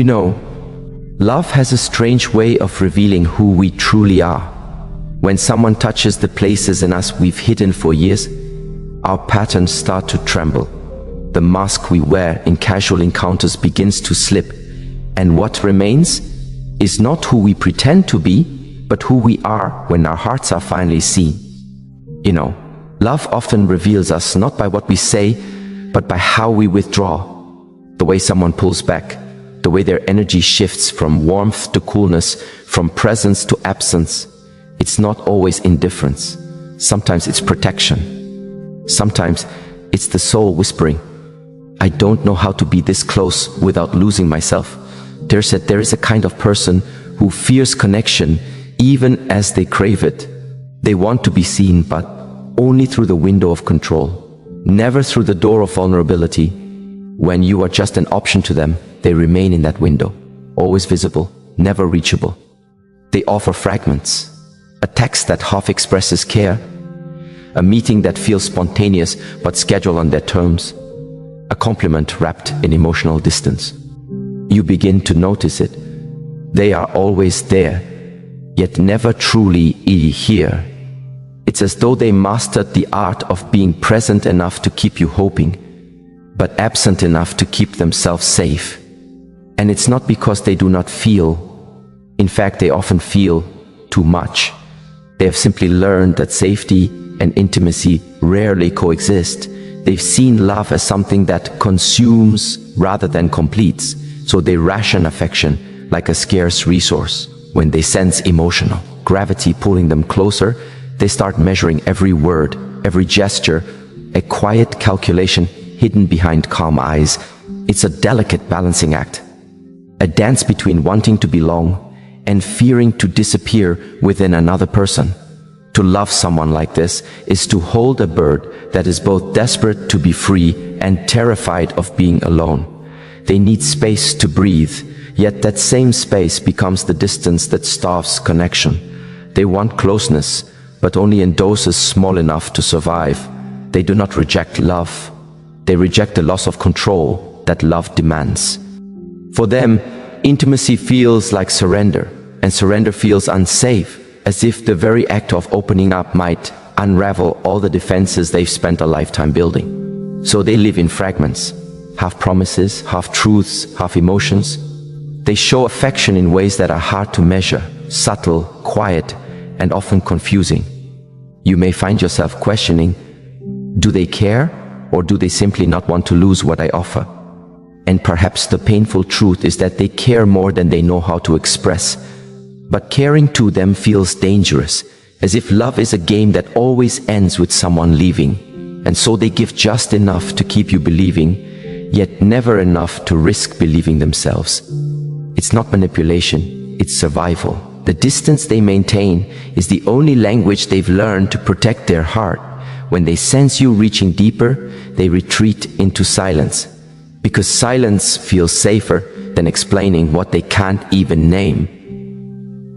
You know, love has a strange way of revealing who we truly are. When someone touches the places in us we've hidden for years, our patterns start to tremble. The mask we wear in casual encounters begins to slip, and what remains is not who we pretend to be, but who we are when our hearts are finally seen. You know, love often reveals us not by what we say, but by how we withdraw. The way someone pulls back, the way their energy shifts from warmth to coolness, from presence to absence. It's not always indifference. Sometimes it's protection. Sometimes it's the soul whispering, I don't know how to be this close without losing myself. There is a kind of person who fears connection even as they crave it. They want to be seen, but only through the window of control, never through the door of vulnerability. When you are just an option to them, they remain in that window, always visible, never reachable. They offer fragments, a text that half expresses care, a meeting that feels spontaneous but scheduled on their terms, a compliment wrapped in emotional distance. You begin to notice it. They are always there, yet never truly here. It's as though they mastered the art of being present enough to keep you hoping, but absent enough to keep themselves safe. And it's not because they do not feel. In fact, they often feel too much. They have simply learned that safety and intimacy rarely coexist. They've seen love as something that consumes rather than completes, so they ration affection like a scarce resource. When they sense emotional gravity pulling them closer, they start measuring every word, every gesture, a quiet calculation hidden behind calm eyes. It's a delicate balancing act, a dance between wanting to belong and fearing to disappear within another person. To love someone like this is to hold a bird that is both desperate to be free and terrified of being alone. They need space to breathe, yet that same space becomes the distance that starves connection. They want closeness, but only in doses small enough to survive. They do not reject love. They reject the loss of control that love demands. For them, intimacy feels like surrender, and surrender feels unsafe, as if the very act of opening up might unravel all the defenses they've spent a lifetime building. So they live in fragments, half promises, half truths, half emotions. They show affection in ways that are hard to measure, subtle, quiet, and often confusing. You may find yourself questioning, do they care, or do they simply not want to lose what I offer? And perhaps the painful truth is that they care more than they know how to express. But caring to them feels dangerous, as if love is a game that always ends with someone leaving. And so they give just enough to keep you believing, yet never enough to risk believing themselves. It's not manipulation, it's survival. The distance they maintain is the only language they've learned to protect their heart. When they sense you reaching deeper, they retreat into silence. Because silence feels safer than explaining what they can't even name.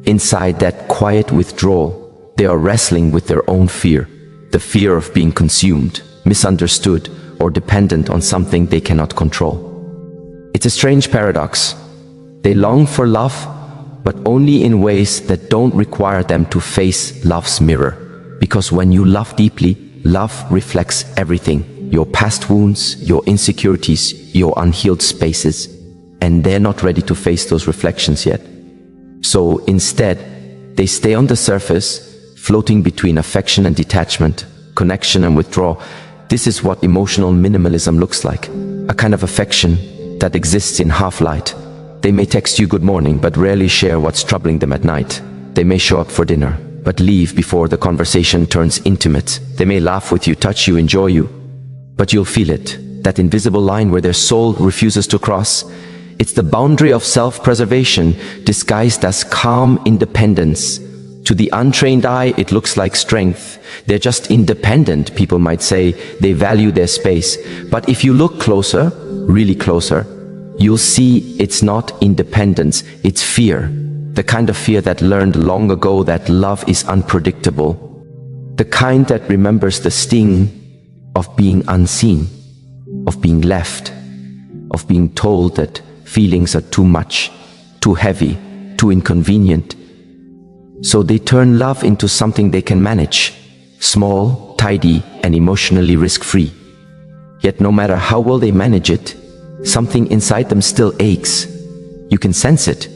Inside that quiet withdrawal, they are wrestling with their own fear. The fear of being consumed, misunderstood, or dependent on something they cannot control. It's a strange paradox. They long for love, but only in ways that don't require them to face love's mirror. Because when you love deeply, love reflects everything. Your past wounds, your insecurities, your unhealed spaces. And they're not ready to face those reflections yet. So instead, they stay on the surface, floating between affection and detachment, connection and withdrawal. This is what emotional minimalism looks like. A kind of affection that exists in half-light. They may text you good morning, but rarely share what's troubling them at night. They may show up for dinner, but leave before the conversation turns intimate. They may laugh with you, touch you, enjoy you, but you'll feel it, that invisible line where their soul refuses to cross. It's the boundary of self-preservation disguised as calm independence. To the untrained eye, it looks like strength. They're just independent, people might say. They value their space. But if you look closer, really closer, you'll see it's not independence, it's fear. The kind of fear that learned long ago that love is unpredictable. The kind that remembers the sting of being unseen, of being left, of being told that feelings are too much, too heavy, too inconvenient. So they turn love into something they can manage, small, tidy, and emotionally risk-free. Yet no matter how well they manage it, something inside them still aches. You can sense it.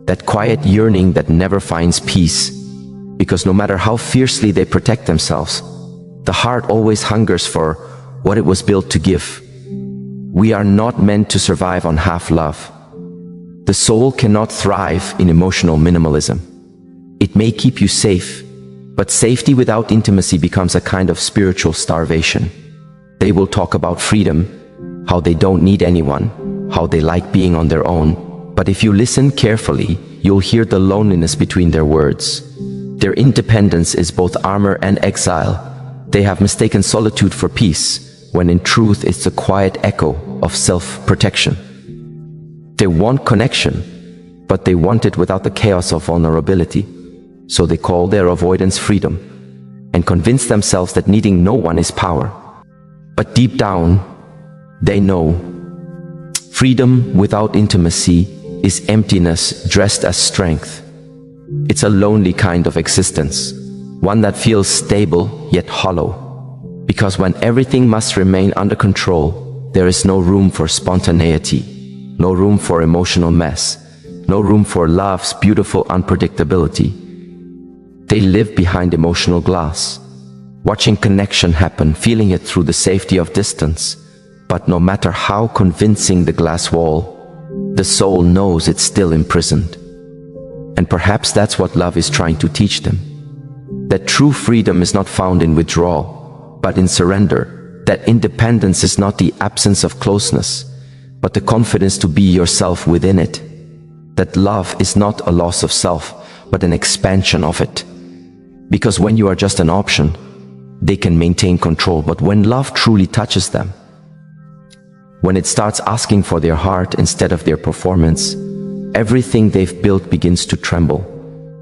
That quiet yearning that never finds peace. Because no matter how fiercely they protect themselves, the heart always hungers for what it was built to give. We are not meant to survive on half love. The soul cannot thrive in emotional minimalism. It may keep you safe, but safety without intimacy becomes a kind of spiritual starvation. They will talk about freedom, how they don't need anyone, how they like being on their own. But if you listen carefully, you'll hear the loneliness between their words. Their independence is both armor and exile. They have mistaken solitude for peace, when in truth it's a quiet echo of self-protection. They want connection, but they want it without the chaos of vulnerability. So they call their avoidance freedom, and convince themselves that needing no one is power. But deep down, they know freedom without intimacy is emptiness dressed as strength. It's a lonely kind of existence, one that feels stable yet hollow. Because when everything must remain under control, there is no room for spontaneity, no room for emotional mess, no room for love's beautiful unpredictability. They live behind emotional glass, watching connection happen, feeling it through the safety of distance. But no matter how convincing the glass wall, the soul knows it's still imprisoned. And perhaps that's what love is trying to teach them. That true freedom is not found in withdrawal, but in surrender. That independence is not the absence of closeness, but the confidence to be yourself within it. That love is not a loss of self, but an expansion of it. Because when you are just an option, they can maintain control. But when love truly touches them, when it starts asking for their heart instead of their performance, everything they've built begins to tremble.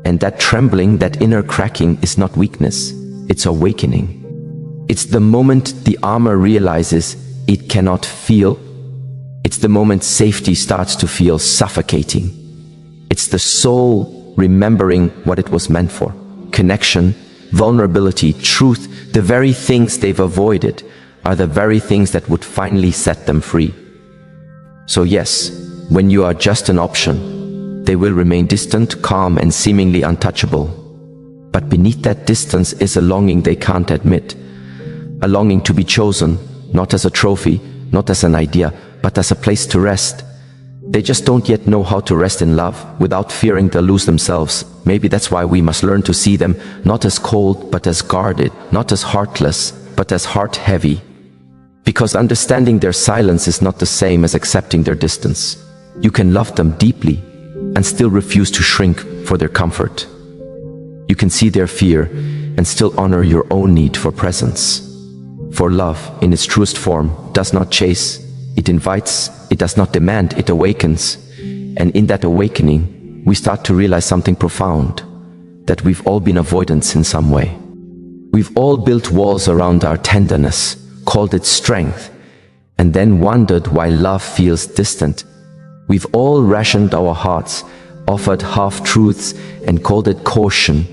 And that trembling, that inner cracking, is not weakness, it's awakening. It's the moment the armor realizes it cannot feel. It's the moment safety starts to feel suffocating. It's the soul remembering what it was meant for. Connection, vulnerability, truth, the very things they've avoided are the very things that would finally set them free. So yes, when you are just an option, they will remain distant, calm, and seemingly untouchable. But beneath that distance is a longing they can't admit. A longing to be chosen, not as a trophy, not as an idea, but as a place to rest. They just don't yet know how to rest in love, without fearing they'll lose themselves. Maybe that's why we must learn to see them, not as cold, but as guarded, not as heartless, but as heart-heavy. Because understanding their silence is not the same as accepting their distance. You can love them deeply, and still refuse to shrink for their comfort. You can see their fear, and still honor your own need for presence. For love, in its truest form, does not chase, it invites, it does not demand, it awakens. And in that awakening, we start to realize something profound, that we've all been avoidants in some way. We've all built walls around our tenderness, called it strength, and then wondered why love feels distant. We've all rationed our hearts, offered half-truths, and called it caution.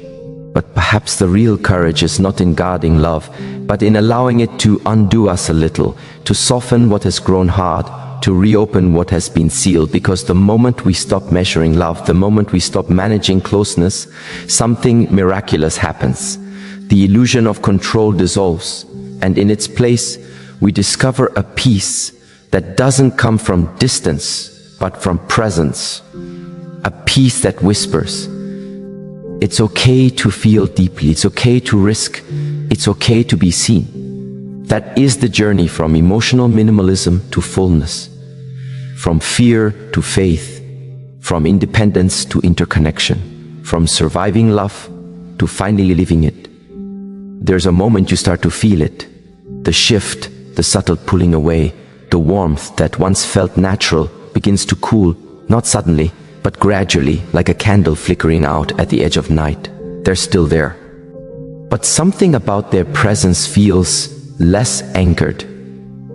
But perhaps the real courage is not in guarding love, but in allowing it to undo us a little, to soften what has grown hard, to reopen what has been sealed. Because the moment we stop measuring love, the moment we stop managing closeness, something miraculous happens. The illusion of control dissolves, and in its place, we discover a peace that doesn't come from distance, but from presence. A peace that whispers, it's okay to feel deeply, it's okay to risk, it's okay to be seen. That is the journey from emotional minimalism to fullness, from fear to faith, from independence to interconnection, from surviving love to finally living it. There's a moment you start to feel it, the shift, the subtle pulling away, the warmth that once felt natural begins to cool, not suddenly, but gradually, like a candle flickering out at the edge of night. They're still there. But something about their presence feels less anchored.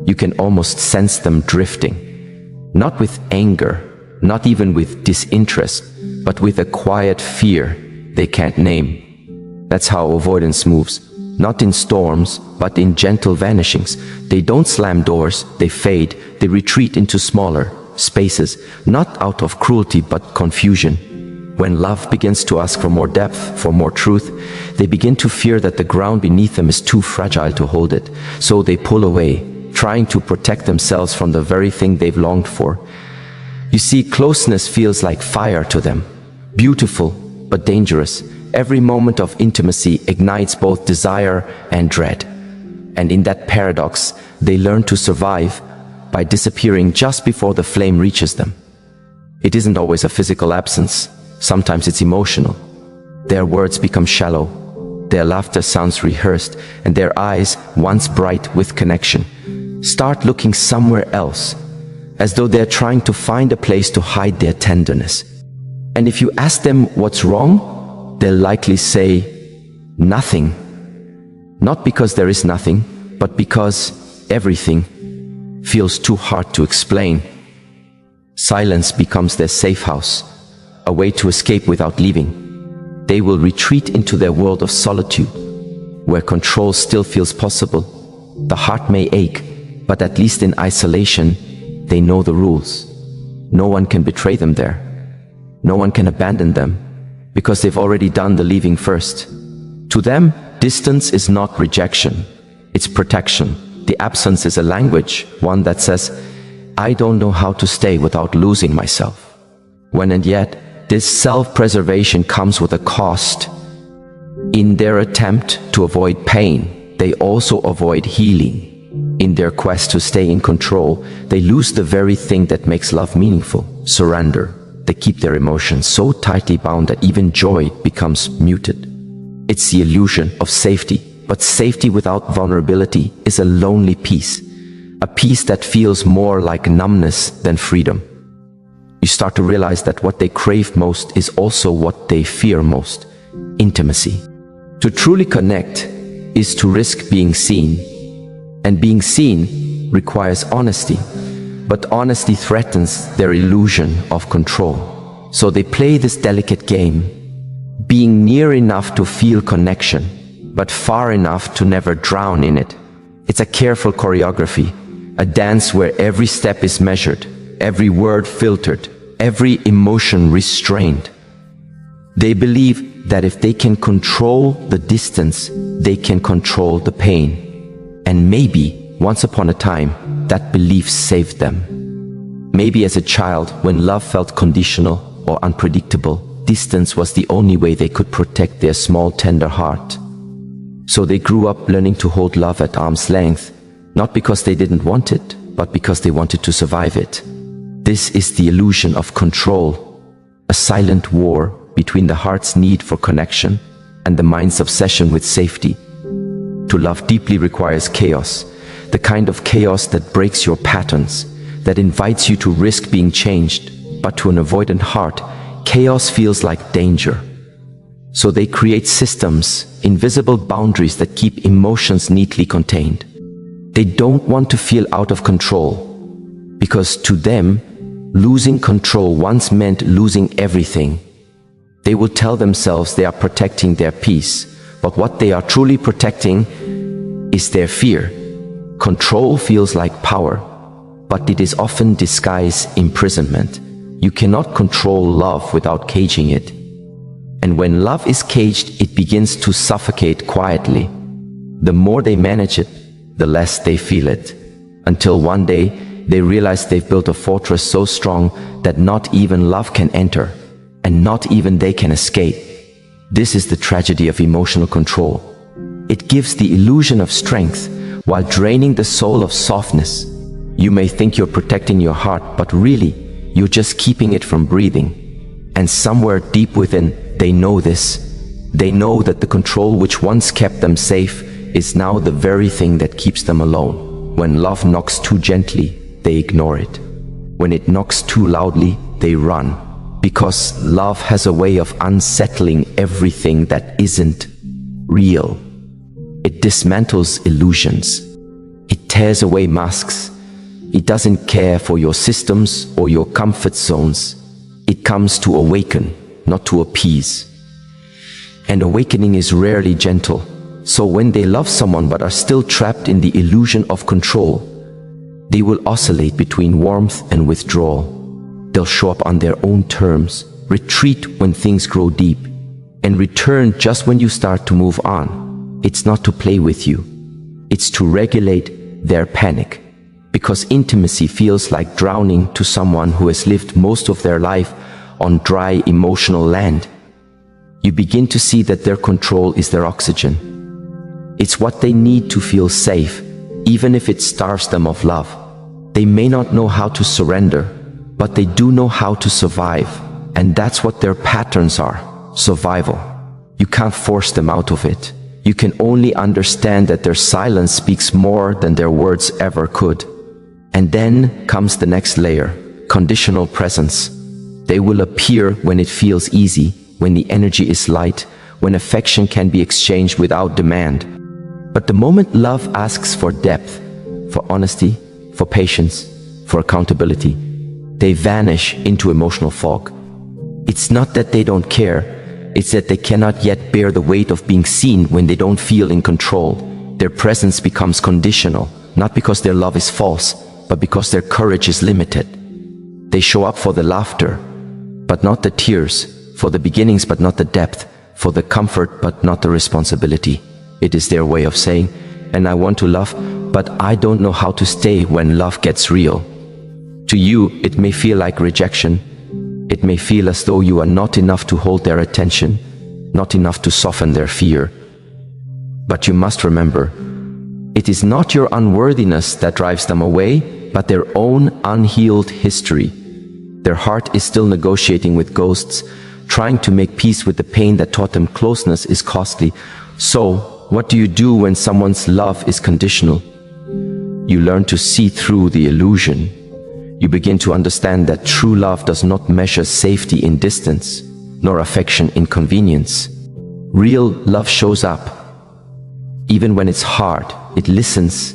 You can almost sense them drifting. Not with anger, not even with disinterest, but with a quiet fear they can't name. That's how avoidance moves. Not in storms, but in gentle vanishings. They don't slam doors, they fade, they retreat into smaller spaces, not out of cruelty but confusion. When love begins to ask for more depth, for more truth, they begin to fear that the ground beneath them is too fragile to hold it. So they pull away, trying to protect themselves from the very thing they've longed for. You see, closeness feels like fire to them. Beautiful, but dangerous. Every moment of intimacy ignites both desire and dread. And in that paradox, they learn to survive by disappearing just before the flame reaches them. It isn't always a physical absence. Sometimes it's emotional. Their words become shallow. Their laughter sounds rehearsed, and their eyes, once bright with connection, start looking somewhere else, as though they're trying to find a place to hide their tenderness. And if you ask them what's wrong, they'll likely say, nothing. Not because there is nothing, but because everything feels too hard to explain. Silence becomes their safe house, a way to escape without leaving. They will retreat into their world of solitude, where control still feels possible. The heart may ache, but at least in isolation, they know the rules. No one can betray them there. No one can abandon them, because they've already done the leaving first. To them, distance is not rejection, it's protection. The absence is a language, one that says, I don't know how to stay without losing myself. When and yet, this self-preservation comes with a cost. In their attempt to avoid pain, they also avoid healing. In their quest to stay in control, they lose the very thing that makes love meaningful: surrender. They keep their emotions so tightly bound that even joy becomes muted. It's the illusion of safety, but safety without vulnerability is a lonely peace, a peace that feels more like numbness than freedom. You start to realize that what they crave most is also what they fear most: intimacy. To truly connect is to risk being seen, and being seen requires honesty. But honesty threatens their illusion of control. So they play this delicate game, being near enough to feel connection, but far enough to never drown in it. It's a careful choreography, a dance where every step is measured, every word filtered, every emotion restrained. They believe that if they can control the distance, they can control the pain. And maybe, once upon a time, that belief saved them. Maybe as a child, when love felt conditional or unpredictable, distance was the only way they could protect their small, tender heart. So they grew up learning to hold love at arm's length, not because they didn't want it, but because they wanted to survive it. This is the illusion of control, a silent war between the heart's need for connection and the mind's obsession with safety. To love deeply requires chaos, the kind of chaos that breaks your patterns, that invites you to risk being changed. But to an avoidant heart, chaos feels like danger. So they create systems, invisible boundaries that keep emotions neatly contained. They don't want to feel out of control, because to them, losing control once meant losing everything. They will tell themselves they are protecting their peace, but what they are truly protecting is their fear. Control feels like power, but it is often disguised imprisonment. You cannot control love without caging it. And when love is caged, it begins to suffocate quietly. The more they manage it, the less they feel it. Until one day, they realize they've built a fortress so strong that not even love can enter, and not even they can escape. This is the tragedy of emotional control. It gives the illusion of strength, while draining the soul of softness. You may think you're protecting your heart, but really, you're just keeping it from breathing. And somewhere deep within, they know this. They know that the control which once kept them safe is now the very thing that keeps them alone. When love knocks too gently, they ignore it. When it knocks too loudly, they run. Because love has a way of unsettling everything that isn't real. It dismantles illusions. It tears away masks. It doesn't care for your systems or your comfort zones. It comes to awaken, not to appease. And awakening is rarely gentle. So when they love someone but are still trapped in the illusion of control, they will oscillate between warmth and withdrawal. They'll show up on their own terms, retreat when things grow deep, and return just when you start to move on. It's not to play with you. It's to regulate their panic. Because intimacy feels like drowning to someone who has lived most of their life on dry emotional land. You begin to see that their control is their oxygen. It's what they need to feel safe, even if it starves them of love. They may not know how to surrender, but they do know how to survive. And that's what their patterns are: survival. You can't force them out of it. You can only understand that their silence speaks more than their words ever could. And then comes the next layer: conditional presence. They will appear when it feels easy, when the energy is light, when affection can be exchanged without demand. But the moment love asks for depth, for honesty, for patience, for accountability, they vanish into emotional fog. It's not that they don't care, it's that they cannot yet bear the weight of being seen when they don't feel in control. Their presence becomes conditional, not because their love is false, but because their courage is limited. They show up for the laughter, but not the tears, for the beginnings but not the depth, for the comfort but not the responsibility. It is their way of saying, and I want to love, but I don't know how to stay when love gets real. To you, it may feel like rejection. It may feel as though you are not enough to hold their attention, not enough to soften their fear. But you must remember, it is not your unworthiness that drives them away, but their own unhealed history. Their heart is still negotiating with ghosts, trying to make peace with the pain that taught them closeness is costly. So, what do you do when someone's love is conditional? You learn to see through the illusion. You begin to understand that true love does not measure safety in distance, nor affection in convenience. Real love shows up. Even when it's hard, it listens.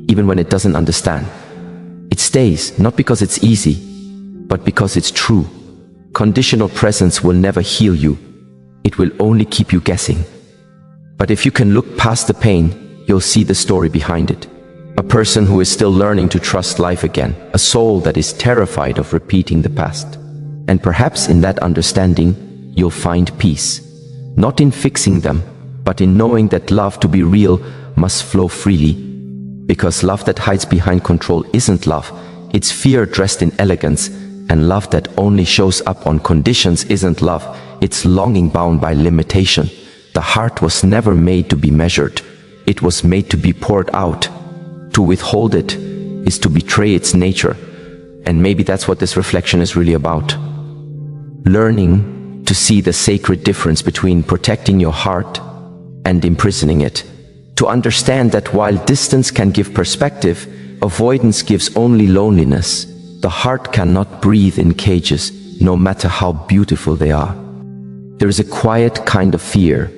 Even when it doesn't understand. It stays, not because it's easy, but because it's true. Conditional presence will never heal you. It will only keep you guessing. But if you can look past the pain, you'll see the story behind it. A person who is still learning to trust life again. A soul that is terrified of repeating the past. And perhaps in that understanding, you'll find peace. Not in fixing them, but in knowing that love to be real must flow freely. Because love that hides behind control isn't love. It's fear dressed in elegance. And love that only shows up on conditions isn't love. It's longing bound by limitation. The heart was never made to be measured. It was made to be poured out. To withhold it is to betray its nature. And maybe that's what this reflection is really about. Learning to see the sacred difference between protecting your heart and imprisoning it. To understand that while distance can give perspective, avoidance gives only loneliness. The heart cannot breathe in cages, no matter how beautiful they are. There is a quiet kind of fear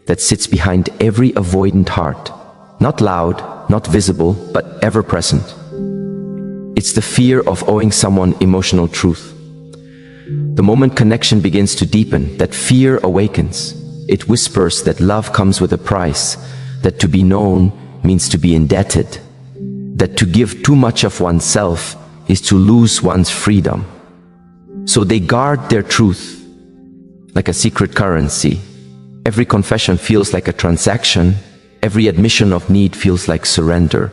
that sits behind every avoidant heart. Not loud, not visible, but ever present. It's the fear of owing someone emotional truth. The moment connection begins to deepen, that fear awakens. It whispers that love comes with a price, that to be known means to be indebted, that to give too much of oneself is to lose one's freedom. So they guard their truth like a secret currency. Every confession feels like a transaction. Every admission of need feels like surrender.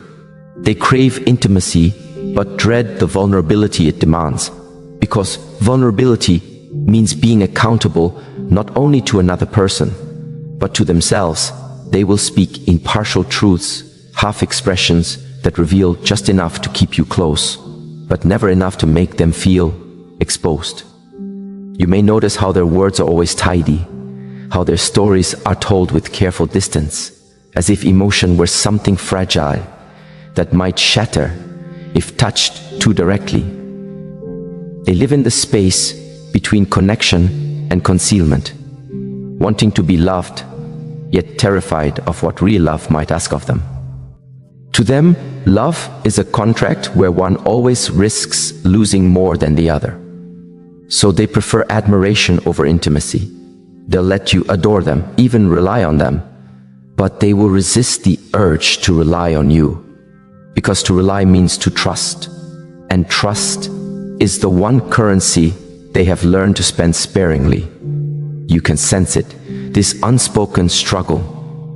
They crave intimacy, but dread the vulnerability it demands. Because vulnerability means being accountable not only to another person, but to themselves. They will speak impartial truths, half expressions that reveal just enough to keep you close, but never enough to make them feel exposed. You may notice how their words are always tidy, how their stories are told with careful distance, as if emotion were something fragile that might shatter if touched too directly. They live in the space between connection and concealment, wanting to be loved, yet terrified of what real love might ask of them. To To them, love is a contract where one always risks losing more than the other. So they prefer admiration over intimacy. They'll let you adore them, even rely on them, but they will resist the urge to rely on you, because to rely means to trust, and trust is the one currency they have learned to spend sparingly. You can sense it, this unspoken struggle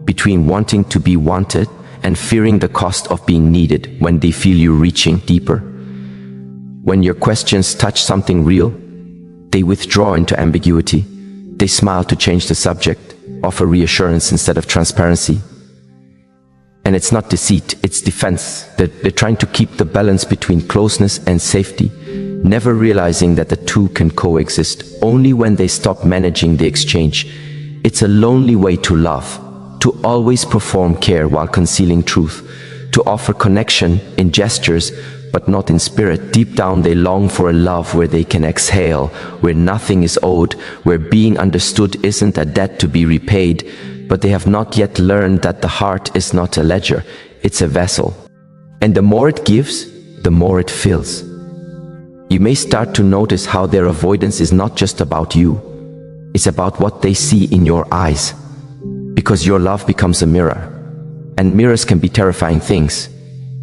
between wanting to be wanted and fearing the cost of being needed when they feel you reaching deeper. When your questions touch something real, they withdraw into ambiguity. They smile to change the subject, offer reassurance instead of transparency. And it's not deceit, it's defense. They're trying to keep the balance between closeness and safety, never realizing that the two can coexist only when they stop managing the exchange. It's a lonely way to love, to always perform care while concealing truth, to offer connection in gestures but not in spirit. Deep down they long for a love where they can exhale, where nothing is owed, where being understood isn't a debt to be repaid. But they have not yet learned that the heart is not a ledger, it's a vessel. And the more it gives, the more it fills. You may start to notice how their avoidance is not just about you, it's about what they see in your eyes. Because your love becomes a mirror. And mirrors can be terrifying things.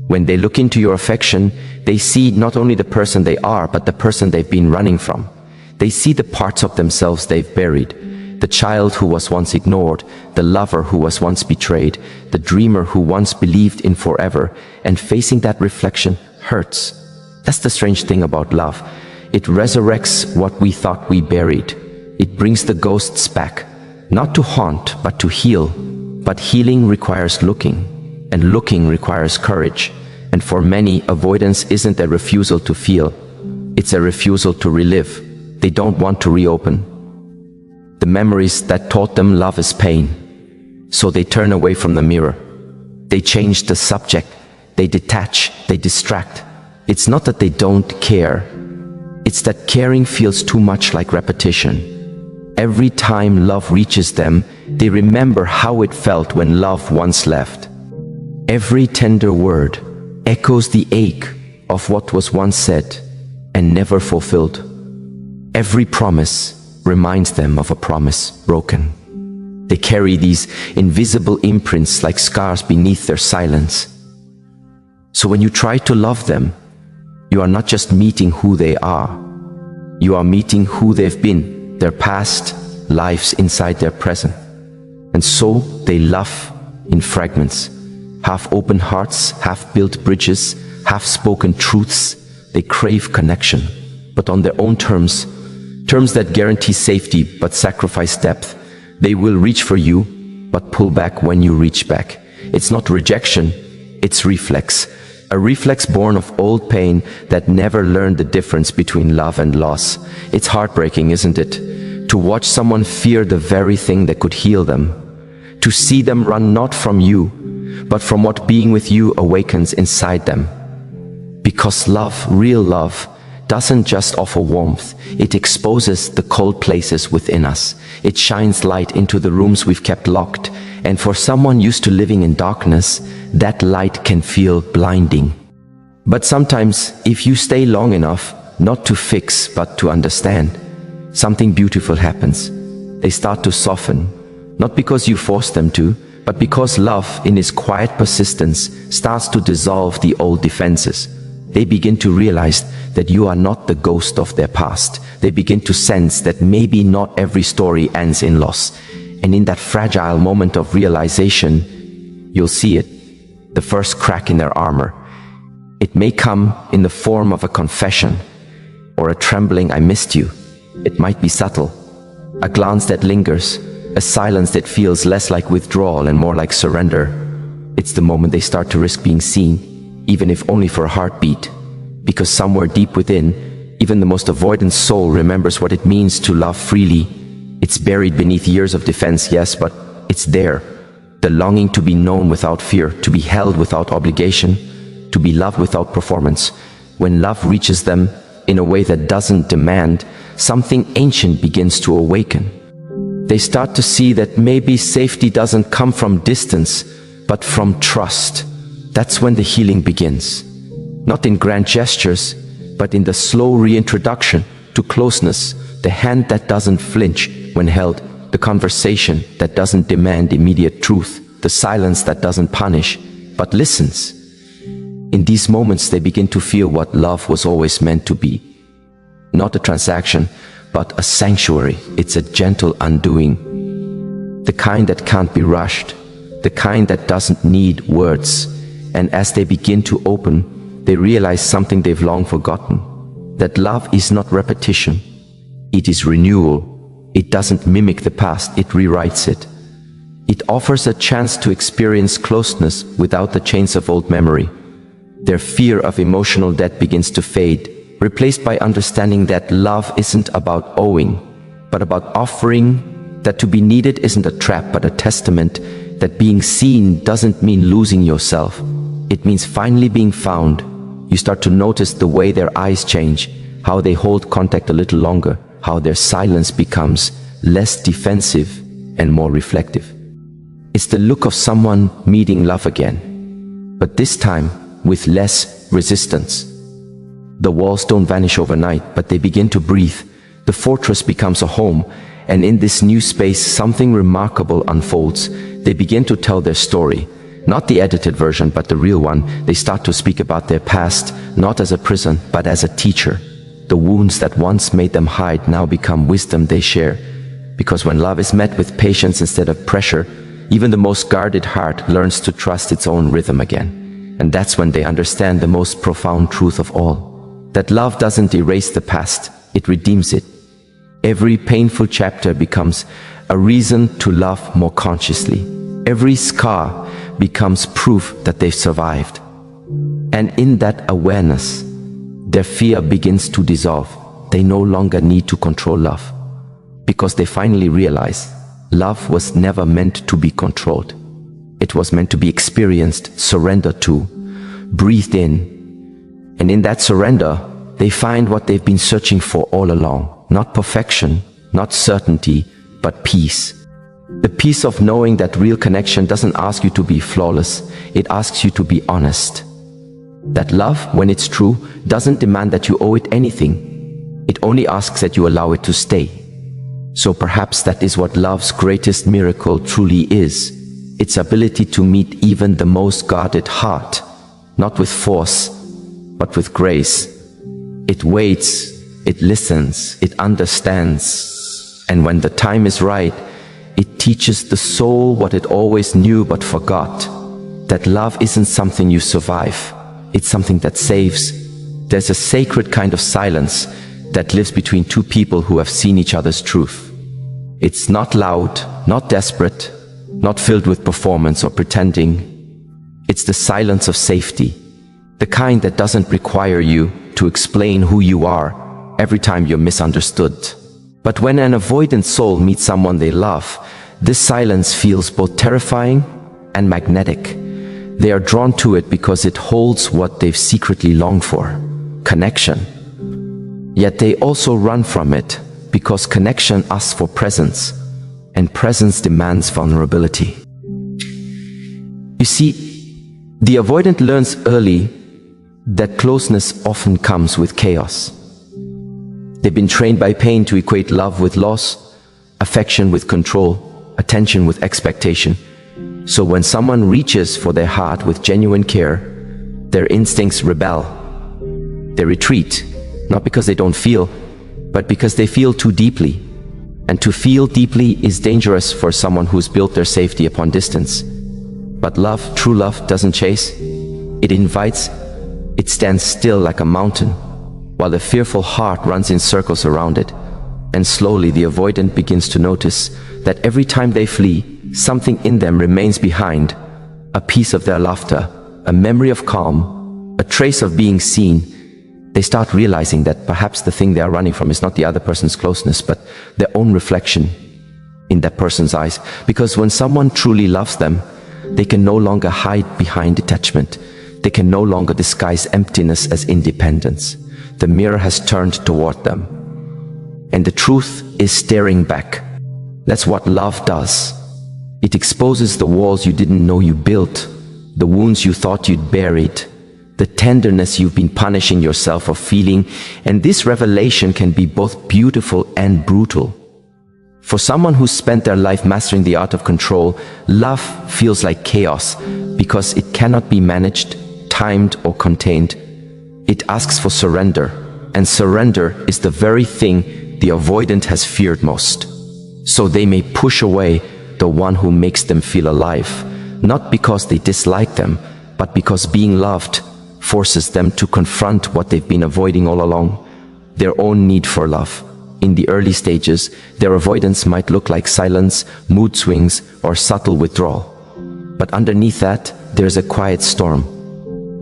When they look into your affection, they see not only the person they are, but the person they've been running from. They see the parts of themselves they've buried. The child who was once ignored, the lover who was once betrayed, the dreamer who once believed in forever, and facing that reflection hurts. That's the strange thing about love. It resurrects what we thought we buried. It brings the ghosts back, not to haunt, but to heal. But healing requires looking, and looking requires courage. And for many, avoidance isn't a refusal to feel, it's a refusal to relive. They don't want to reopen the memories that taught them love is pain. So they turn away from the mirror. They change the subject. They detach. They distract. It's not that they don't care. It's that caring feels too much like repetition. Every time love reaches them, they remember how it felt when love once left. Every tender word echoes the ache of what was once said and never fulfilled. Every promise reminds them of a promise broken. They carry these invisible imprints like scars beneath their silence. So when you try to love them, you are not just meeting who they are, you are meeting who they've been, their past lives inside their present. And so they love in fragments, half-open hearts, half-built bridges, half-spoken truths. They crave connection, but on their own terms that guarantee safety but sacrifice depth. They will reach for you, but pull back when you reach back. It's not rejection, it's reflex. A reflex born of old pain that never learned the difference between love and loss. It's heartbreaking, isn't it? To watch someone fear the very thing that could heal them. To see them run not from you, but from what being with you awakens inside them. Because love, real love, doesn't just offer warmth, it exposes the cold places within us. It shines light into the rooms we've kept locked, and for someone used to living in darkness, that light can feel blinding. But sometimes, if you stay long enough, not to fix but to understand, something beautiful happens. They start to soften, not because you force them to, but because love, in its quiet persistence, starts to dissolve the old defenses. They begin to realize that you are not the ghost of their past. They begin to sense that maybe not every story ends in loss. And in that fragile moment of realization, you'll see it, the first crack in their armor. It may come in the form of a confession, or a trembling "I missed you." It might be subtle, a glance that lingers, a silence that feels less like withdrawal and more like surrender. It's the moment they start to risk being seen, even if only for a heartbeat, because somewhere deep within, even the most avoidant soul remembers what it means to love freely. It's buried beneath years of defense, yes, but it's there. The longing to be known without fear, to be held without obligation, to be loved without performance. When love reaches them in a way that doesn't demand, something ancient begins to awaken. They start to see that maybe safety doesn't come from distance, but from trust. That's when the healing begins. Not in grand gestures, but in the slow reintroduction to closeness, the hand that doesn't flinch when held, the conversation that doesn't demand immediate truth, the silence that doesn't punish, but listens. In these moments, they begin to feel what love was always meant to be. Not a transaction, but a sanctuary. It's a gentle undoing. The kind that can't be rushed, the kind that doesn't need words. And as they begin to open, they realize something they've long forgotten. That love is not repetition. It is renewal. It doesn't mimic the past, it rewrites it. It offers a chance to experience closeness without the chains of old memory. Their fear of emotional debt begins to fade, replaced by understanding that love isn't about owing, but about offering, that to be needed isn't a trap but a testament, that being seen doesn't mean losing yourself. It means finally being found. You start to notice the way their eyes change, how they hold contact a little longer, how their silence becomes less defensive and more reflective. It's the look of someone meeting love again, but this time with less resistance. The walls don't vanish overnight, but they begin to breathe. The fortress becomes a home, and in this new space, something remarkable unfolds. They begin to tell their story, not the edited version, but the real one. They start to speak about their past, not as a prison, but as a teacher. The wounds that once made them hide now become wisdom they share. Because when love is met with patience instead of pressure, even the most guarded heart learns to trust its own rhythm again. And that's when they understand the most profound truth of all. That love doesn't erase the past, it redeems it. Every painful chapter becomes a reason to love more consciously. Every scar becomes proof that they've survived. And in that awareness, their fear begins to dissolve. They no longer need to control love, because they finally realize love was never meant to be controlled. It was meant to be experienced, surrendered to, breathed in. And in that surrender, they find what they've been searching for all along. Not perfection, not certainty, but peace. The peace of knowing that real connection doesn't ask you to be flawless, it asks you to be honest. That love, when it's true, doesn't demand that you owe it anything. It only asks that you allow it to stay. So perhaps that is what love's greatest miracle truly is. Its ability to meet even the most guarded heart, not with force, but with grace. It waits, it listens, it understands, and when the time is right, it teaches the soul what it always knew but forgot. That love isn't something you survive, it's something that saves. There's a sacred kind of silence that lives between two people who have seen each other's truth. It's not loud, not desperate, not filled with performance or pretending. It's the silence of safety, the kind that doesn't require you to explain who you are every time you're misunderstood. But when an avoidant soul meets someone they love, this silence feels both terrifying and magnetic. They are drawn to it because it holds what they've secretly longed for, connection. Yet they also run from it because connection asks for presence, and presence demands vulnerability. You see, the avoidant learns early that closeness often comes with chaos. They've been trained by pain to equate love with loss, affection with control, attention with expectation. So when someone reaches for their heart with genuine care, their instincts rebel. They retreat, not because they don't feel, but because they feel too deeply. And to feel deeply is dangerous for someone who's built their safety upon distance. But love, true love, doesn't chase. It invites. It stands still like a mountain, while the fearful heart runs in circles around it. And slowly the avoidant begins to notice that every time they flee, something in them remains behind. A piece of their laughter, a memory of calm, a trace of being seen. They start realizing that perhaps the thing they are running from is not the other person's closeness, but their own reflection in that person's eyes. Because when someone truly loves them, they can no longer hide behind detachment. They can no longer disguise emptiness as independence. The mirror has turned toward them, and the truth is staring back. That's what love does. It exposes the walls you didn't know you built, the wounds you thought you'd buried, the tenderness you've been punishing yourself for feeling, and this revelation can be both beautiful and brutal. For someone who's spent their life mastering the art of control, love feels like chaos because it cannot be managed, timed, or contained. It asks for surrender, and surrender is the very thing the avoidant has feared most. So they may push away the one who makes them feel alive, not because they dislike them, but because being loved forces them to confront what they've been avoiding all along, their own need for love. In the early stages, their avoidance might look like silence, mood swings, or subtle withdrawal. But underneath that, there's a quiet storm,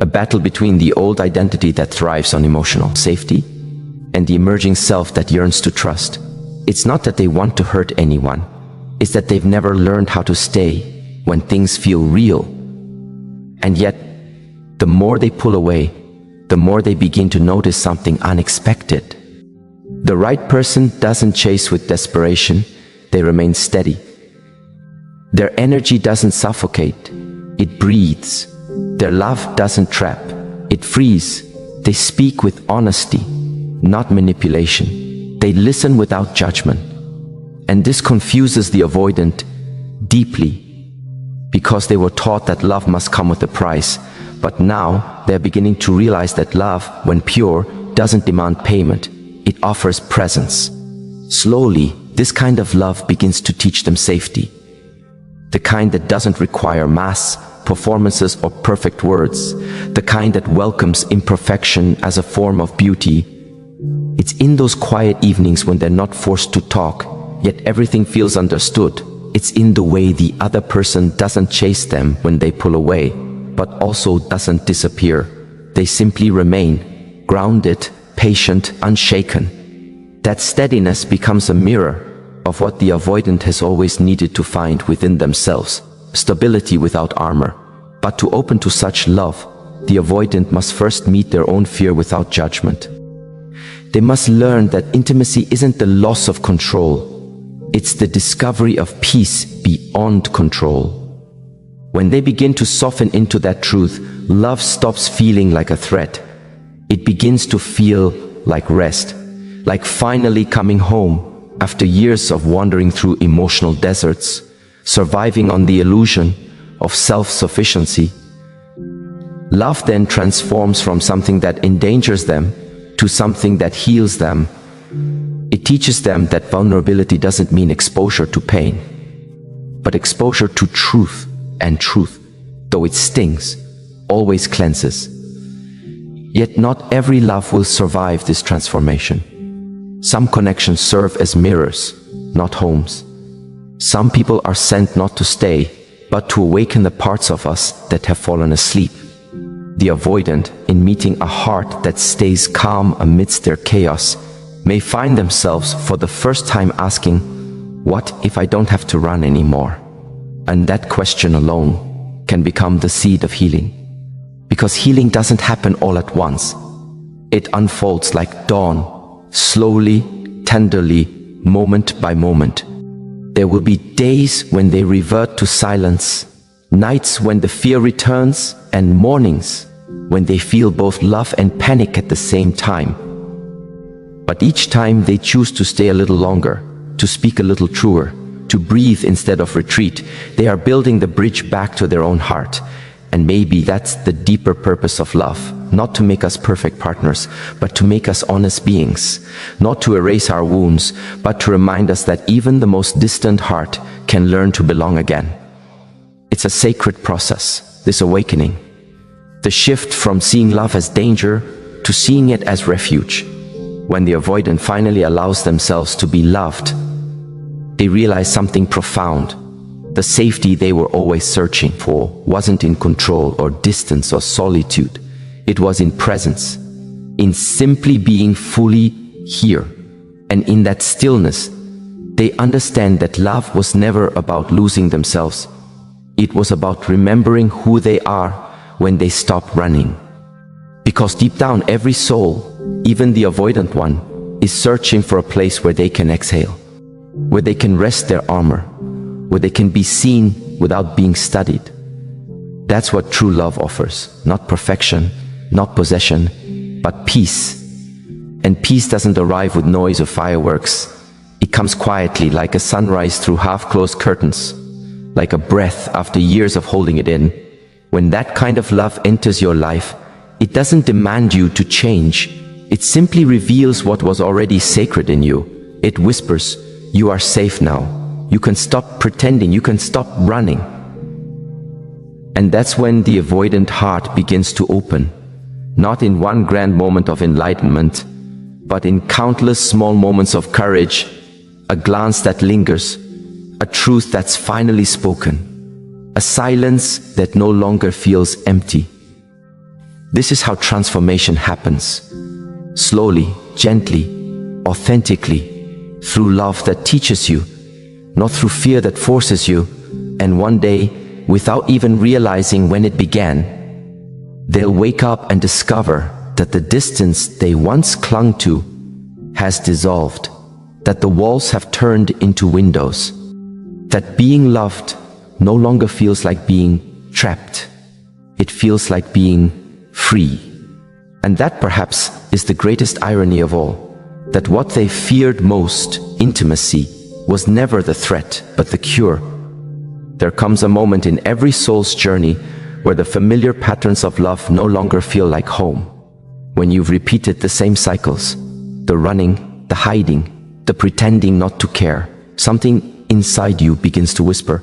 a battle between the old identity that thrives on emotional safety and the emerging self that yearns to trust. It's not that they want to hurt anyone, it's that they've never learned how to stay when things feel real. And yet, the more they pull away, the more they begin to notice something unexpected. The right person doesn't chase with desperation, they remain steady. Their energy doesn't suffocate, it breathes. Their love doesn't trap, it frees. They speak with honesty, not manipulation. They listen without judgment. And this confuses the avoidant deeply, because they were taught that love must come with a price. But now they're beginning to realize that love, when pure, doesn't demand payment. It offers presence. Slowly, this kind of love begins to teach them safety. The kind that doesn't require mass, performances, or perfect words. The kind that welcomes imperfection as a form of beauty. It's in those quiet evenings when they're not forced to talk, yet everything feels understood. It's in the way the other person doesn't chase them when they pull away, but also doesn't disappear. They simply remain, grounded, patient, unshaken. That steadiness becomes a mirror of what the avoidant has always needed to find within themselves, stability without armor. But to open to such love, the avoidant must first meet their own fear without judgment. They must learn that intimacy isn't the loss of control, it's the discovery of peace beyond control. When they begin to soften into that truth, love stops feeling like a threat. It begins to feel like rest, like finally coming home after years of wandering through emotional deserts, surviving on the illusion of self-sufficiency. Love then transforms from something that endangers them to something that heals them. It teaches them that vulnerability doesn't mean exposure to pain, but exposure to truth, and truth, though it stings, always cleanses. Yet not every love will survive this transformation. Some connections serve as mirrors, not homes. Some people are sent not to stay, but to awaken the parts of us that have fallen asleep. The avoidant, in meeting a heart that stays calm amidst their chaos, may find themselves for the first time asking, "What if I don't have to run anymore?" And that question alone can become the seed of healing. Because healing doesn't happen all at once. It unfolds like dawn, slowly, tenderly, moment by moment. There will be days when they revert to silence, nights when the fear returns, and mornings when they feel both love and panic at the same time. But each time they choose to stay a little longer, to speak a little truer, to breathe instead of retreat, they are building the bridge back to their own heart. And maybe that's the deeper purpose of love, not to make us perfect partners, but to make us honest beings, not to erase our wounds, but to remind us that even the most distant heart can learn to belong again. It's a sacred process, this awakening. The shift from seeing love as danger to seeing it as refuge. When the avoidant finally allows themselves to be loved, they realize something profound. The safety they were always searching for wasn't in control or distance or solitude. It was in presence, in simply being fully here. And in that stillness, they understand that love was never about losing themselves. It was about remembering who they are when they stop running. Because deep down, every soul, even the avoidant one, is searching for a place where they can exhale, where they can rest their armor, where they can be seen without being studied. That's what true love offers. Not perfection, not possession, but peace. And peace doesn't arrive with noise or fireworks. It comes quietly, like a sunrise through half-closed curtains, like a breath after years of holding it in. When that kind of love enters your life, it doesn't demand you to change. It simply reveals what was already sacred in you. It whispers, "You are safe now. You can stop pretending. You can stop running." And that's when the avoidant heart begins to open, not in one grand moment of enlightenment, but in countless small moments of courage, a glance that lingers, a truth that's finally spoken, a silence that no longer feels empty. This is how transformation happens. Slowly, gently, authentically, through love that teaches you, not through fear that forces you, and one day, without even realizing when it began, they'll wake up and discover that the distance they once clung to has dissolved, that the walls have turned into windows, that being loved no longer feels like being trapped. It feels like being free. And that perhaps is the greatest irony of all, that what they feared most, intimacy, was never the threat, but the cure. There comes a moment in every soul's journey where the familiar patterns of love no longer feel like home. When you've repeated the same cycles, the running, the hiding, the pretending not to care, something inside you begins to whisper,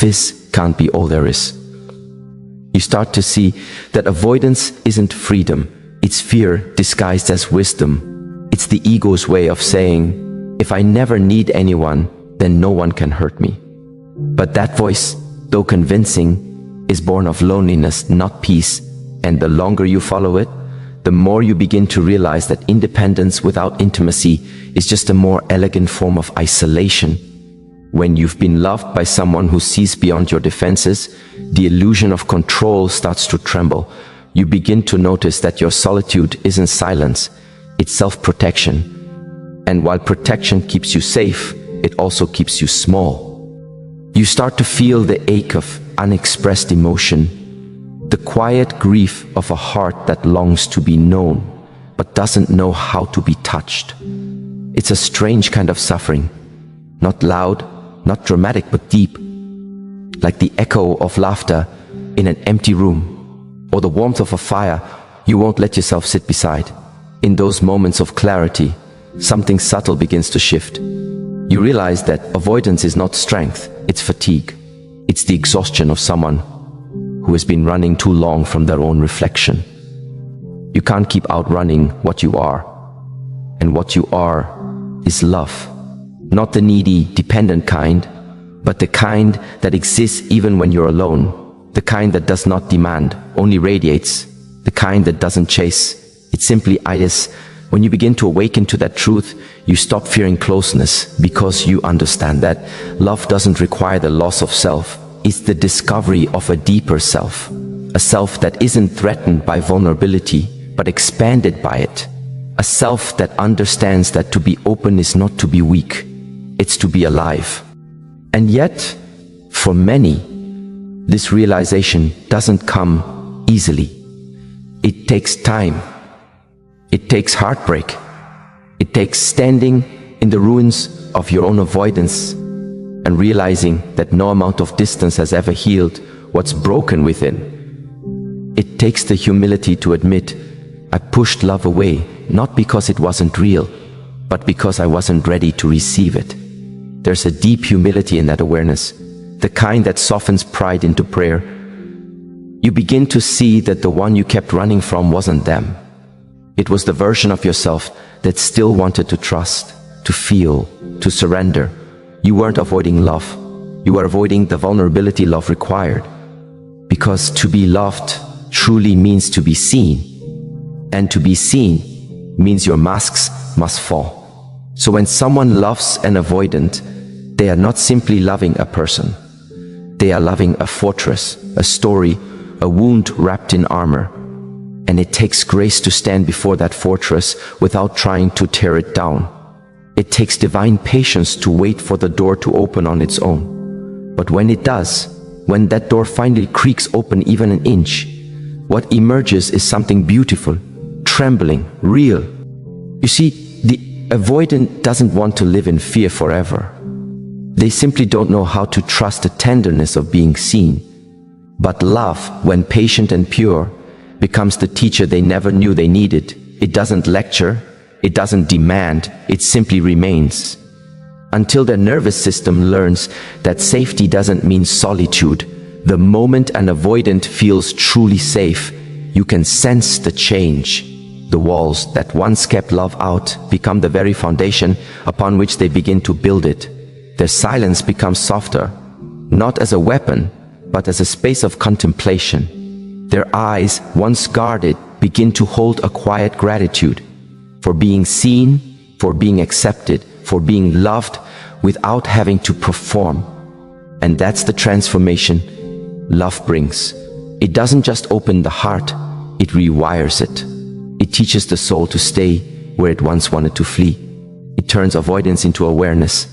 "This can't be all there is." You start to see that avoidance isn't freedom, it's fear disguised as wisdom. It's the ego's way of saying, "If I never need anyone, then no one can hurt me." But that voice, though convincing, is born of loneliness, not peace. And the longer you follow it, the more you begin to realize that independence without intimacy is just a more elegant form of isolation. When you've been loved by someone who sees beyond your defenses, the illusion of control starts to tremble. You begin to notice that your solitude isn't silence, it's self-protection. And while protection keeps you safe, it also keeps you small. You start to feel the ache of unexpressed emotion, the quiet grief of a heart that longs to be known, but doesn't know how to be touched. It's a strange kind of suffering, not loud, not dramatic, but deep, like the echo of laughter in an empty room, or the warmth of a fire you won't let yourself sit beside. In those moments of clarity, something subtle begins to shift. You realize that avoidance is not strength, it's fatigue. It's the exhaustion of someone who has been running too long from their own reflection. You can't keep outrunning what you are. And what you are is love. Not the needy, dependent kind, but the kind that exists even when you're alone. The kind that does not demand, only radiates. The kind that doesn't chase. It simply is. When you begin to awaken to that truth, you stop fearing closeness because you understand that love doesn't require the loss of self. It's the discovery of a deeper self. A self that isn't threatened by vulnerability, but expanded by it. A self that understands that to be open is not to be weak. It's to be alive. And yet, for many, this realization doesn't come easily. It takes time. It takes heartbreak. It takes standing in the ruins of your own avoidance and realizing that no amount of distance has ever healed what's broken within. It takes the humility to admit, I pushed love away, not because it wasn't real, but because I wasn't ready to receive it. There's a deep humility in that awareness, the kind that softens pride into prayer. You begin to see that the one you kept running from wasn't them. It was the version of yourself that still wanted to trust, to feel, to surrender. You weren't avoiding love. You were avoiding the vulnerability love required. Because to be loved truly means to be seen. And to be seen means your masks must fall. So when someone loves an avoidant, they are not simply loving a person. They are loving a fortress, a story, a wound wrapped in armor. And it takes grace to stand before that fortress without trying to tear it down. It takes divine patience to wait for the door to open on its own. But when it does, when that door finally creaks open even an inch, what emerges is something beautiful, trembling, real. You see, the avoidant doesn't want to live in fear forever. They simply don't know how to trust the tenderness of being seen. But love, when patient and pure, becomes the teacher they never knew they needed. It doesn't lecture, it doesn't demand, it simply remains. Until their nervous system learns that safety doesn't mean solitude. The moment an avoidant feels truly safe, you can sense the change. The walls that once kept love out become the very foundation upon which they begin to build it. Their silence becomes softer, not as a weapon, but as a space of contemplation. Their eyes, once guarded, begin to hold a quiet gratitude for being seen, for being accepted, for being loved without having to perform. And that's the transformation love brings. It doesn't just open the heart, it rewires it. It teaches the soul to stay where it once wanted to flee. It turns avoidance into awareness,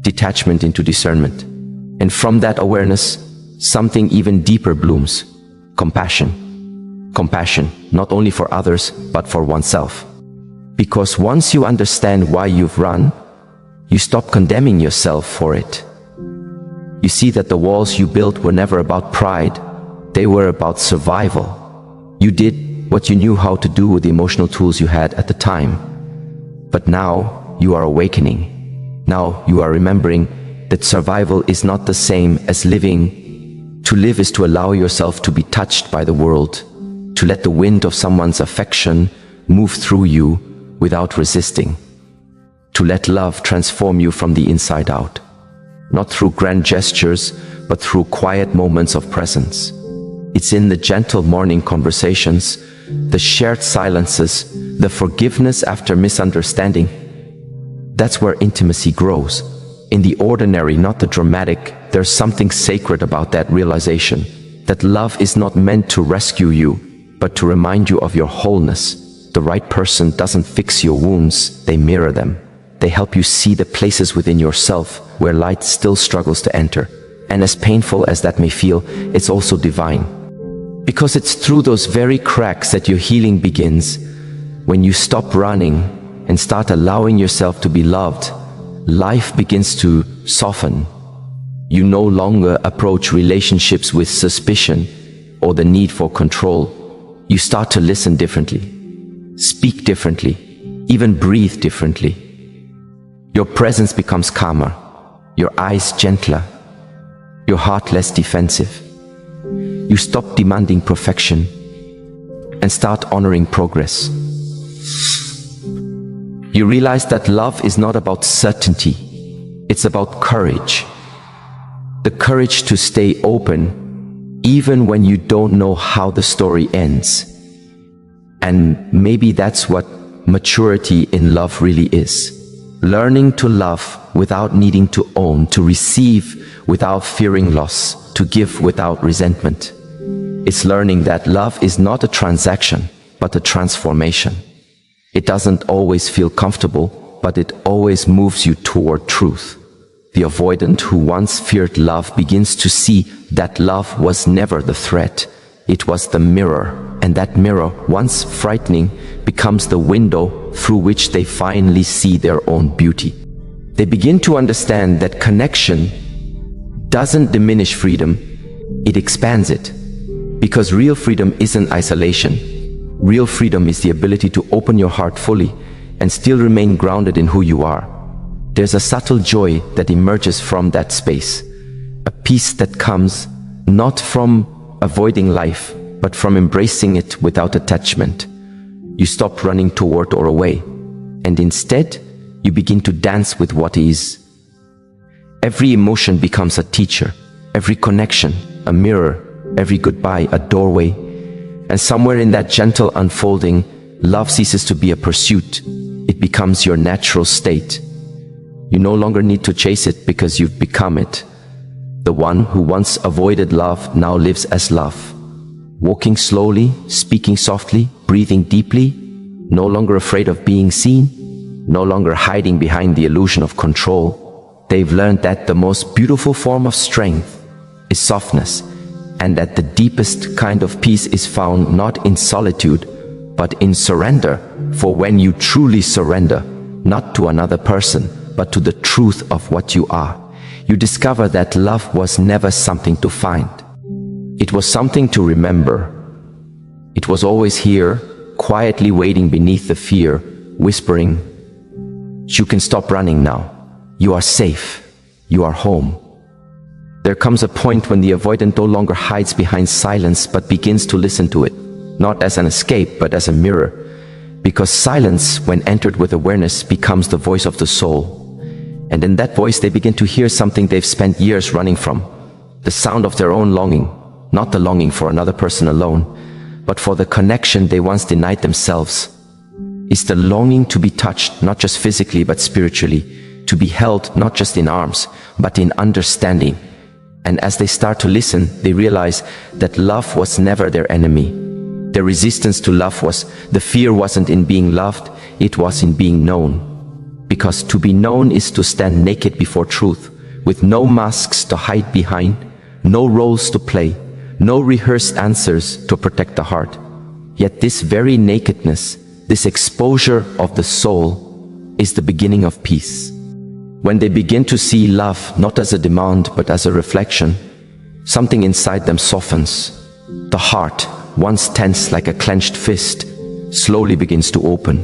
detachment into discernment. And from that awareness, something even deeper blooms. Compassion. Compassion, not only for others, but for oneself. Because once you understand why you've run, you stop condemning yourself for it. You see that the walls you built were never about pride, they were about survival. You did what you knew how to do with the emotional tools you had at the time. But now you are awakening. Now you are remembering that survival is not the same as living. To live is to allow yourself to be touched by the world, to let the wind of someone's affection move through you without resisting, to let love transform you from the inside out, not through grand gestures, but through quiet moments of presence. It's in the gentle morning conversations, the shared silences, the forgiveness after misunderstanding. That's where intimacy grows. In the ordinary, not the dramatic, there's something sacred about that realization, that love is not meant to rescue you, but to remind you of your wholeness. The right person doesn't fix your wounds, they mirror them. They help you see the places within yourself where light still struggles to enter. And as painful as that may feel, it's also divine. Because it's through those very cracks that your healing begins. When you stop running and start allowing yourself to be loved, life begins to soften. You no longer approach relationships with suspicion or the need for control. You start to listen differently, speak differently, even breathe differently. Your presence becomes calmer, your eyes gentler, your heart less defensive. You stop demanding perfection and start honoring progress. You realize that love is not about certainty, it's about courage. The courage to stay open, even when you don't know how the story ends. And maybe that's what maturity in love really is. Learning to love without needing to own, to receive without fearing loss, to give without resentment. It's learning that love is not a transaction, but a transformation. It doesn't always feel comfortable, but it always moves you toward truth. The avoidant who once feared love begins to see that love was never the threat. It was the mirror, and that mirror, once frightening, becomes the window through which they finally see their own beauty. They begin to understand that connection doesn't diminish freedom, it expands it. Because real freedom isn't isolation. Real freedom is the ability to open your heart fully and still remain grounded in who you are. There's a subtle joy that emerges from that space, a peace that comes not from avoiding life, but from embracing it without attachment. You stop running toward or away, and instead, you begin to dance with what is. Every emotion becomes a teacher, every connection, a mirror, every goodbye, a doorway. And somewhere in that gentle unfolding, love ceases to be a pursuit. It becomes your natural state. You no longer need to chase it because you've become it. The one who once avoided love now lives as love. Walking slowly, speaking softly, breathing deeply, no longer afraid of being seen, no longer hiding behind the illusion of control. They've learned that the most beautiful form of strength is softness, and that the deepest kind of peace is found not in solitude, but in surrender. For when you truly surrender, not to another person, but to the truth of what you are, you discover that love was never something to find. It was something to remember. It was always here, quietly waiting beneath the fear, whispering, "You can stop running now. You are safe. You are home." There comes a point when the avoidant no longer hides behind silence, but begins to listen to it, not as an escape, but as a mirror. Because silence, when entered with awareness, becomes the voice of the soul. And in that voice they begin to hear something they've spent years running from. The sound of their own longing, not the longing for another person alone, but for the connection they once denied themselves. It's the longing to be touched, not just physically, but spiritually, to be held, not just in arms, but in understanding. And as they start to listen, they realize that love was never their enemy. Their resistance to love the fear wasn't in being loved, it was in being known. Because to be known is to stand naked before truth, with no masks to hide behind, no roles to play, no rehearsed answers to protect the heart. Yet this very nakedness, this exposure of the soul, is the beginning of peace. When they begin to see love not as a demand but as a reflection, something inside them softens. The heart, once tense like a clenched fist, slowly begins to open.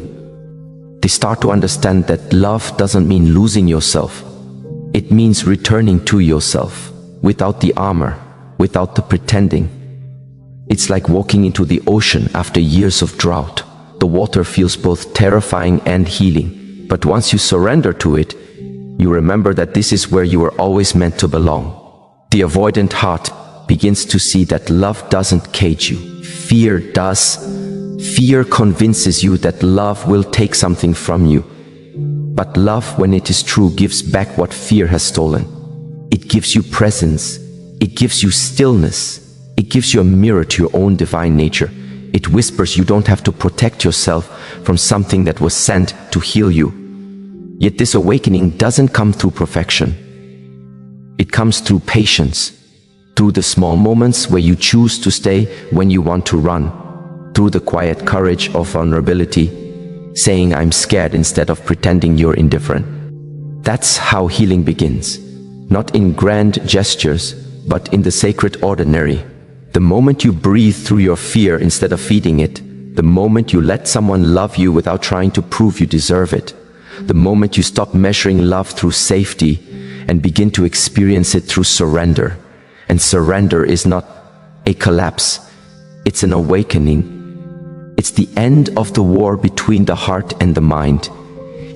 They start to understand that love doesn't mean losing yourself. It means returning to yourself, without the armor, without the pretending. It's like walking into the ocean after years of drought. The water feels both terrifying and healing, but once you surrender to it, you remember that this is where you were always meant to belong. The avoidant heart begins to see that love doesn't cage you. Fear does. Fear convinces you that love will take something from you. But love, when it is true, gives back what fear has stolen. It gives you presence. It gives you stillness. It gives you a mirror to your own divine nature. It whispers you don't have to protect yourself from something that was sent to heal you. Yet this awakening doesn't come through perfection. It comes through patience, through the small moments where you choose to stay when you want to run, through the quiet courage of vulnerability, saying I'm scared instead of pretending you're indifferent. That's how healing begins, not in grand gestures, but in the sacred ordinary. The moment you breathe through your fear instead of feeding it, the moment you let someone love you without trying to prove you deserve it, the moment you stop measuring love through safety and begin to experience it through surrender. And surrender is not a collapse, it's an awakening. It's the end of the war between the heart and the mind.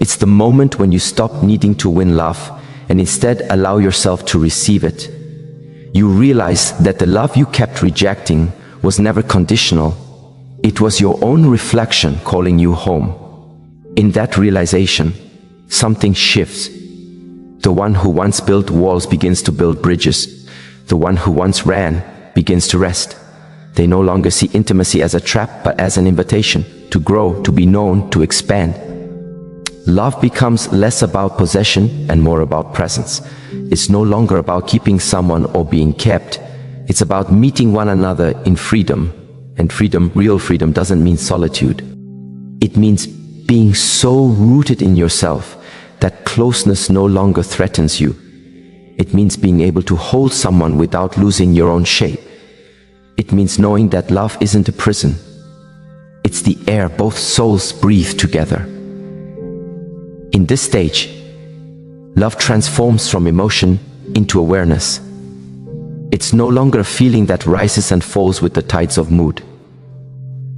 It's the moment when you stop needing to win love and instead allow yourself to receive it. You realize that the love you kept rejecting was never conditional. It was your own reflection calling you home. In that realization, something shifts. The one who once built walls begins to build bridges. The one who once ran begins to rest. They no longer see intimacy as a trap, but as an invitation to grow, to be known, to expand. Love becomes less about possession and more about presence. It's no longer about keeping someone or being kept. It's about meeting one another in freedom. And freedom, real freedom, doesn't mean solitude. It means being so rooted in yourself that closeness no longer threatens you. It means being able to hold someone without losing your own shape. It means knowing that love isn't a prison. It's the air both souls breathe together. In this stage, love transforms from emotion into awareness. It's no longer a feeling that rises and falls with the tides of mood.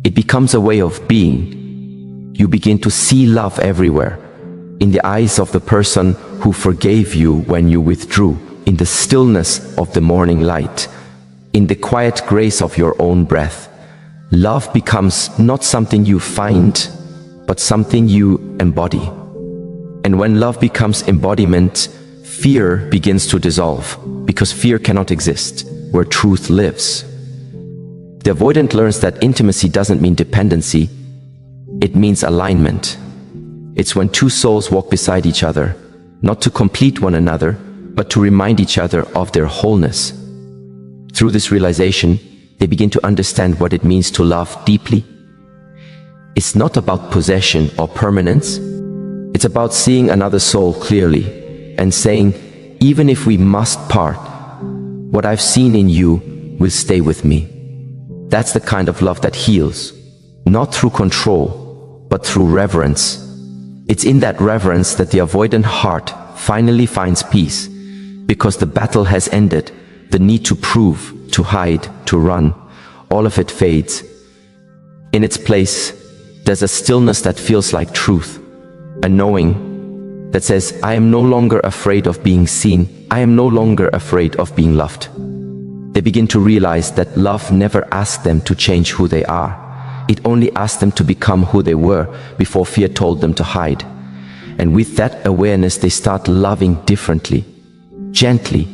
It becomes a way of being. You begin to see love everywhere, in the eyes of the person who forgave you when you withdrew, in the stillness of the morning light, in the quiet grace of your own breath. Love becomes not something you find, but something you embody. And when love becomes embodiment, fear begins to dissolve, because fear cannot exist where truth lives. The avoidant learns that intimacy doesn't mean dependency, it means alignment. It's when two souls walk beside each other, not to complete one another, but to remind each other of their wholeness. Through this realization, they begin to understand what it means to love deeply. It's not about possession or permanence. It's about seeing another soul clearly and saying, even if we must part, what I've seen in you will stay with me. That's the kind of love that heals, not through control, but through reverence. It's in that reverence that the avoidant heart finally finds peace, because the battle has ended. The need to prove, to hide, to run, all of it fades. In its place, there's a stillness that feels like truth, a knowing that says, I am no longer afraid of being seen. I am no longer afraid of being loved. They begin to realize that love never asked them to change who they are. It only asked them to become who they were before fear told them to hide. And with that awareness, they start loving differently, gently,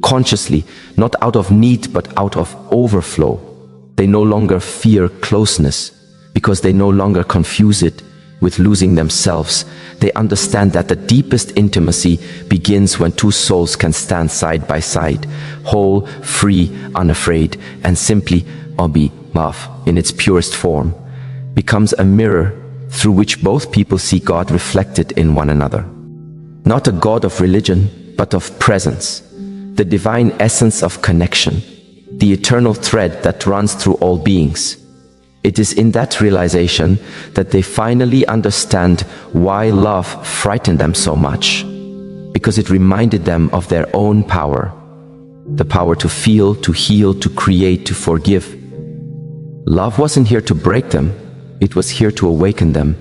consciously, not out of need, but out of overflow. They no longer fear closeness because they no longer confuse it with losing themselves. They understand that the deepest intimacy begins when two souls can stand side by side, whole, free, unafraid, and simply be love in its purest form becomes a mirror through which both people see God reflected in one another. Not a God of religion, but of presence, the divine essence of connection, the eternal thread that runs through all beings. It is in that realization that they finally understand why love frightened them so much, because it reminded them of their own power, the power to feel, to heal, to create, to forgive. Love wasn't here to break them, it was here to awaken them.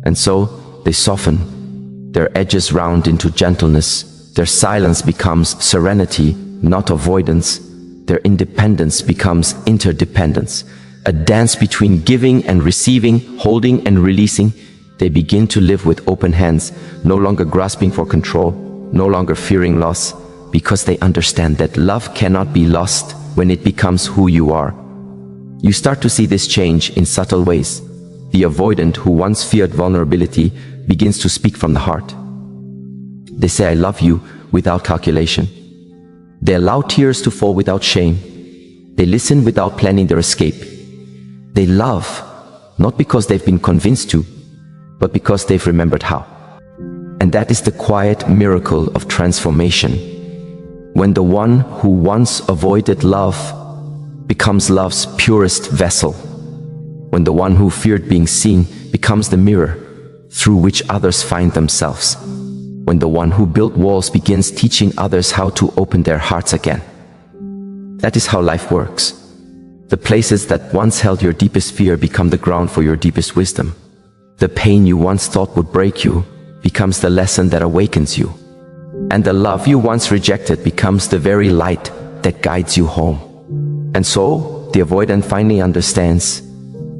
And so they soften, their edges round into gentleness, their silence becomes serenity, not avoidance, their independence becomes interdependence. A dance between giving and receiving, holding and releasing. They begin to live with open hands, no longer grasping for control, no longer fearing loss, because they understand that love cannot be lost when it becomes who you are. You start to see this change in subtle ways. The avoidant who once feared vulnerability begins to speak from the heart. They say, I love you without calculation. They allow tears to fall without shame. They listen without planning their escape. They love, not because they've been convinced to, but because they've remembered how. And that is the quiet miracle of transformation. When the one who once avoided love becomes love's purest vessel. When the one who feared being seen becomes the mirror through which others find themselves. When the one who built walls begins teaching others how to open their hearts again. That is how life works. The places that once held your deepest fear become the ground for your deepest wisdom. The pain you once thought would break you becomes the lesson that awakens you. And the love you once rejected becomes the very light that guides you home. And so, the avoidant finally understands,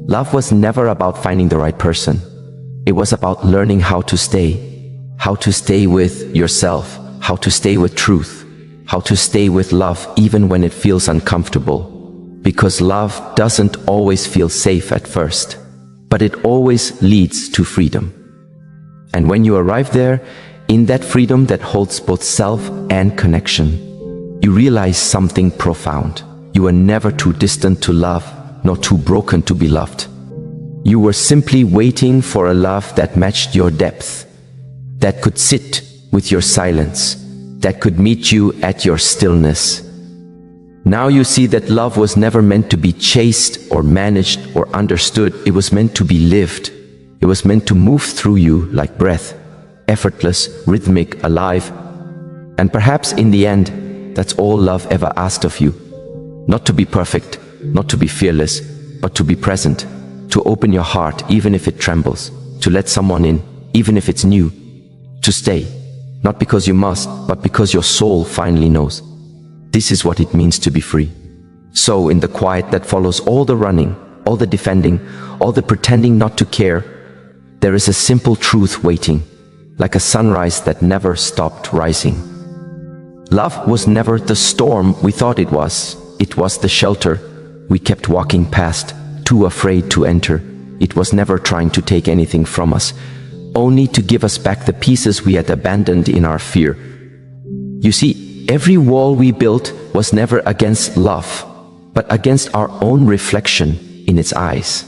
love was never about finding the right person. It was about learning how to stay with yourself, how to stay with truth, how to stay with love even when it feels uncomfortable. Because love doesn't always feel safe at first, but it always leads to freedom. And when you arrive there, in that freedom that holds both self and connection, you realize something profound. You were never too distant to love, nor too broken to be loved. You were simply waiting for a love that matched your depth, that could sit with your silence, that could meet you at your stillness. Now you see that love was never meant to be chased or managed or understood. It was meant to be lived. It was meant to move through you like breath, effortless, rhythmic, alive. And perhaps in the end, that's all love ever asked of you. Not to be perfect, not to be fearless, but to be present, to open your heart even if it trembles, to let someone in even if it's new, to stay, not because you must, but because your soul finally knows. This is what it means to be free. So in the quiet that follows all the running, all the defending, all the pretending not to care, there is a simple truth waiting, like a sunrise that never stopped rising. Love was never the storm we thought it was. It was the shelter we kept walking past, too afraid to enter. It was never trying to take anything from us, only to give us back the pieces we had abandoned in our fear. You see, every wall we built was never against love, but against our own reflection in its eyes.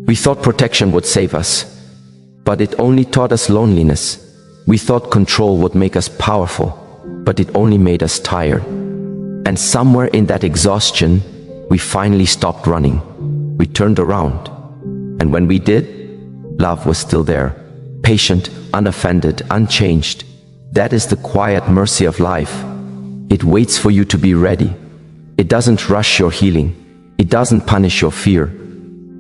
We thought protection would save us, but it only taught us loneliness. We thought control would make us powerful, but it only made us tired. And somewhere in that exhaustion, we finally stopped running. We turned around. And when we did, love was still there, patient, unoffended, unchanged. That is the quiet mercy of life. It waits for you to be ready. It doesn't rush your healing. It doesn't punish your fear.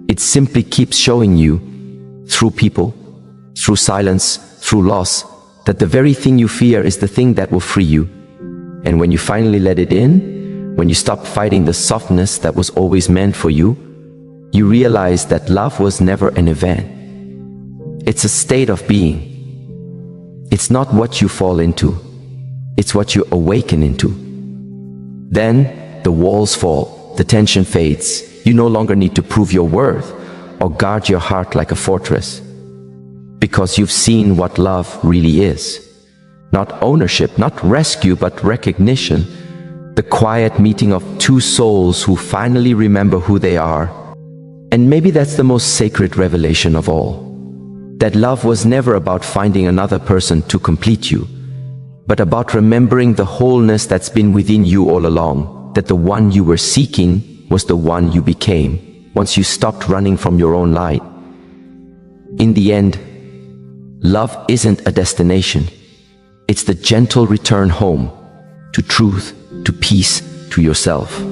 It simply keeps showing you, through people, through silence, through loss, that the very thing you fear is the thing that will free you. And when you finally let it in, when you stop fighting the softness that was always meant for you, you realize that love was never an event. It's a state of being. It's not what you fall into. It's what you awaken into. Then the walls fall, the tension fades. You no longer need to prove your worth or guard your heart like a fortress, because you've seen what love really is. Not ownership, not rescue, but recognition. The quiet meeting of two souls who finally remember who they are. And maybe that's the most sacred revelation of all. That love was never about finding another person to complete you, but about remembering the wholeness that's been within you all along. That the one you were seeking was the one you became, once you stopped running from your own light. In the end, love isn't a destination. It's the gentle return home, to truth, to peace, to yourself.